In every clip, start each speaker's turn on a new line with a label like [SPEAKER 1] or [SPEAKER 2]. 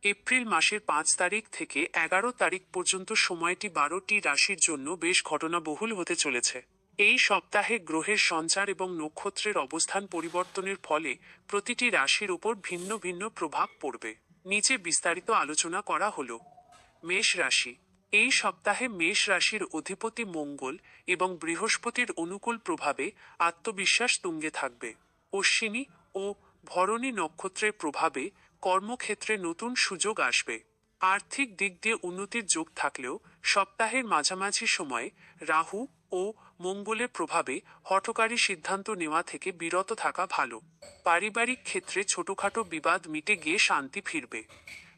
[SPEAKER 1] April মাসের 5 তারিখ থেকে 11 তারিখ পর্যন্ত সময়টি 12টি রাশির জন্য বেশ ঘটনাবহুল হতে চলেছে। এই সপ্তাহে গ্রহের সঞ্চার এবং নক্ষত্রের অবস্থান পরিবর্তনের ফলে প্রতিটি রাশির উপর ভিন্ন ভিন্ন প্রভাব পড়বে। নিচে বিস্তারিত আলোচনা করা হলো। মেষ রাশি। এই সপ্তাহে মেষ রাশির অধিপতি মঙ্গল এবং বৃহস্পতির অনুকূল প্রভাবে আত্মবিশ্বাস তুঙ্গে থাকবে। অশ্বিনী ও ভরণী নক্ষত্রের প্রভাবে কর্মক্ষেত্রে নতুন সুযোগ আসবে। আর্থিক দিক দিয়ে উন্নতির যোগ থাকলেও সপ্তাহের মাঝামাঝি সময়ে রাহু ও মঙ্গলের প্রভাবে হঠকারী সিদ্ধান্ত নেওয়া থেকে বিরত থাকা ভালো। পারিবারিক ক্ষেত্রে ছোটখাটো বিবাদ মিটে গিয়ে শান্তি ফিরবে।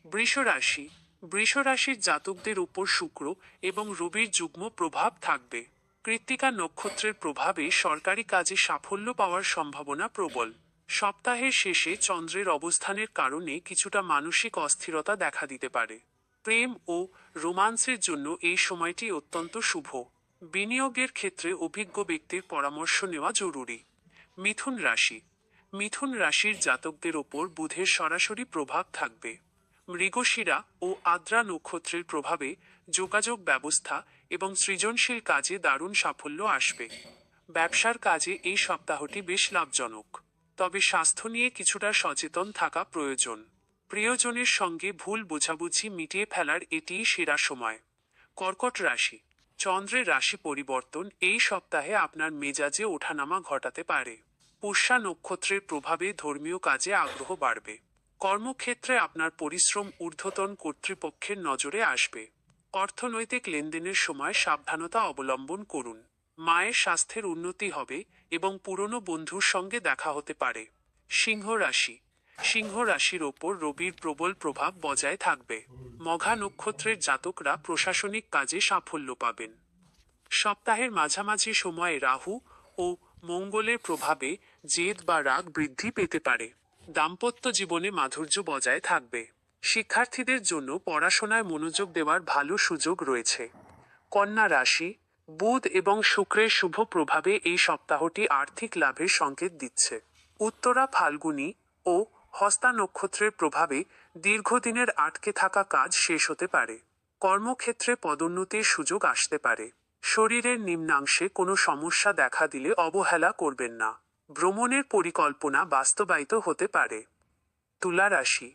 [SPEAKER 1] বৃষ রাশি। বৃষ রাশির জাতকদের উপর শুক্র এবং রবির যুগ্ম প্রভাব থাকবে। কৃত্তিকা নক্ষত্রের প্রভাবে সরকারি কাজে সাফল্য পাওয়ার সম্ভাবনা প্রবল। সপ্তাহের শেষে চন্দ্রের অবস্থানের কারণে কিছুটা মানসিক অস্থিরতা দেখা দিতে পারে। প্রেম ও রোমান্সের জন্য এই সময়টি অত্যন্ত শুভ। বিনিয়োগের ক্ষেত্রে অভিজ্ঞ ব্যক্তির পরামর্শ নেওয়া জরুরি। মিথুন রাশি। মিথুন রাশির জাতকদের ওপর বুধের সরাসরি প্রভাব থাকবে। মৃগশিরা ও আদ্রা নক্ষত্রের প্রভাবে যোগাযোগ ব্যবস্থা এবং সৃজনশীল কাজে দারুণ সাফল্য আসবে। ব্যবসার কাজে এই সপ্তাহটি বেশ লাভজনক, তবে স্বাস্থ্য নিয়ে কিছুটা সচেতন থাকা প্রয়োজন। প্রিয়জনের সঙ্গে ভুল বোঝাবুঝি মিটিয়ে ফেলার এটিই সেরা সময়। কর্কট রাশি। চন্দ্রের রাশি পরিবর্তন এই সপ্তাহে আপনার মেজাজে ওঠানামা ঘটাতে পারে। পুষ্যা নক্ষত্রের প্রভাবে ধর্মীয় কাজে আগ্রহ বাড়বে। কর্মক্ষেত্রে আপনার পরিশ্রম ঊর্ধ্বতন কর্তৃপক্ষের নজরে আসবে। অর্থনৈতিক লেনদেনের সময় সাবধানতা অবলম্বন করুন। মায়ের স্বাস্থ্যের উন্নতি হবে এবং পুরনো বন্ধুর সঙ্গে দেখা হতে পারে। সিংহ রাশি। সিংহ রাশির ওপর রবির প্রবল প্রভাব বজায় থাকবে। মঘা নক্ষত্রের জাতকরা প্রশাসনিক কাজে সাফল্য পাবেন। সপ্তাহের মাঝামাঝি সময়ে রাহু ও মঙ্গলের প্রভাবে জেদ বা রাগ বৃদ্ধি পেতে পারে। দাম্পত্য জীবনে মাধুর্য বজায় থাকবে। শিক্ষার্থীদের জন্য পড়াশোনায় মনোযোগ দেওয়ার ভালো সুযোগ রয়েছে। কন্যা রাশি। বুধ এবং শুক্রের শুভ প্রভাবে এই সপ্তাহটি আর্থিক লাভের সংকেত দিচ্ছে। উত্তরা ফাল্গুনী ও হস্তা নক্ষত্রের প্রভাবে দীর্ঘদিনের আটকে থাকা কাজ শেষ হতে পারে। কর্মক্ষেত্রে পদোন্নতির সুযোগ আসতে পারে। শরীরের নিম্নাংশে কোনো সমস্যা দেখা দিলে অবহেলা করবেন না। ভ্রমণের পরিকল্পনা বাস্তবায়িত হতে পারে। তুলা রাশি।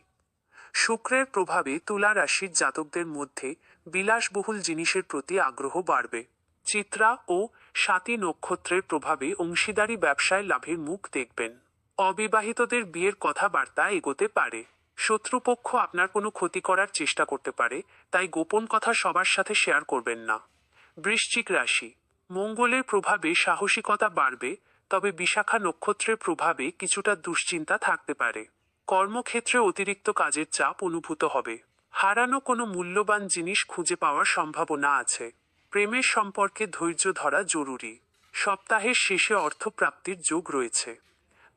[SPEAKER 1] শুক্রের প্রভাবে তুলা রাশির জাতকদের মধ্যে বিলাসবহুল জিনিসের প্রতি আগ্রহ বাড়বে। চিত্রা ও স্বাতী নক্ষত্রের প্রভাবে অংশীদারি ব্যবসায় লাভের মুখ দেখবেন। অবিবাহিতদের বিয়ের কথাবার্তা এগোতে পারে। শত্রুপক্ষ আপনার কোনো ক্ষতি করার চেষ্টা করতে পারে, তাই গোপন কথা সবার সাথে শেয়ার করবেন না। বৃশ্চিক রাশি। মঙ্গলের প্রভাবে সাহসিকতা বাড়বে, তবে বিশাখা নক্ষত্রের প্রভাবে কিছুটা দুশ্চিন্তা থাকতে পারে। কর্মক্ষেত্রে অতিরিক্ত কাজের চাপ অনুভূত হবে। হারানো কোনো মূল্যবান জিনিস খুঁজে পাওয়ার সম্ভাবনা আছে। প্রেমের সম্পর্কে ধৈর্য ধরা জরুরি। সপ্তাহের শেষে অর্থপ্রাপ্তির যোগ রয়েছে।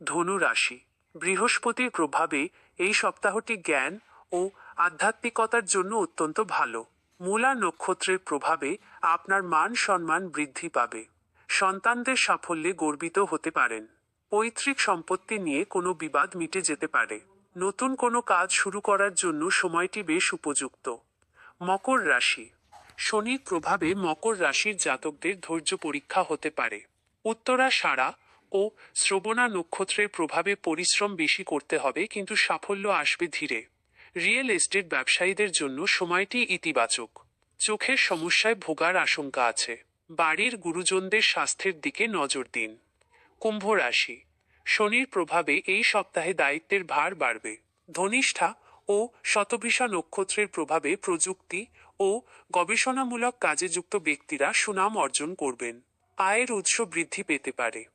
[SPEAKER 1] ধনু রাশি। বৃহস্পতির প্রভাবে এই সপ্তাহটি জ্ঞান ও আধ্যাত্মিকতার জন্য অত্যন্ত ভালো। মূলা নক্ষত্রের প্রভাবে আপনার মান সম্মান বৃদ্ধি পাবে। সন্তানদের সাফল্যে গর্বিত হতে পারেন। পৈতৃক সম্পত্তি নিয়ে কোনো বিবাদ মিটে যেতে পারে। নতুন কোনো কাজ শুরু করার জন্য সময়টি বেশ উপযুক্ত। মকর রাশি। শনির প্রভাবে মকর রাশির জাতকদের ধৈর্য পরীক্ষা হতে পারে। উত্তরাষাঢ়া ও শ্রবণা নক্ষত্রের প্রভাবে পরিশ্রম বেশি করতে হবে, কিন্তু সাফল্য আসবে ধীরে। রিয়েল এস্টেট ব্যবসায়ীদের জন্য সময়টি ইতিবাচক। চোখের সমস্যায় ভোগার আশঙ্কা আছে। বাড়ির গুরুজনদের স্বাস্থ্যের দিকে নজর দিন। কুম্ভ রাশি। শনির প্রভাবে এই সপ্তাহে দায়িত্বের ভার বাড়বে। ধনিষ্ঠা ও শতভিষা নক্ষত্রের প্রভাবে প্রযুক্তি ও গবেষণামূলক কাজে যুক্ত ব্যক্তিরা সুনাম অর্জন করবেন। আয়ের উৎস বৃদ্ধি পেতে পারে।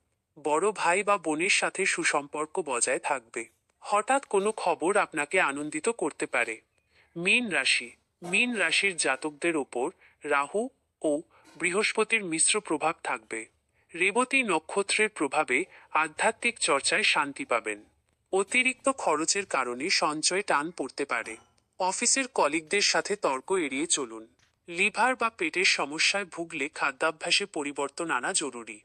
[SPEAKER 1] বড় ভাই বা বোনের সাথে সুসম্পর্ক বজায় থাকবে। হঠাৎ কোনো খবর আপনাকে আনন্দিত করতে পারে। মীন রাশি। মীন রাশির জাতকদের ওপর রাহু ও বৃহস্পতির মিশ্র প্রভাব থাকবে। রেবতী নক্ষত্রের প্রভাবে আধ্যাত্মিক চর্চায় শান্তি পাবেন। অতিরিক্ত খরচের কারণে সঞ্চয়ে টান পড়তে পারে। অফিসের কলিগদের সাথে তর্ক এড়িয়ে চলুন। লিভার বা পেটের সমস্যায় ভুগলে খাদ্যাভ্যাসে পরিবর্তন আনা জরুরি।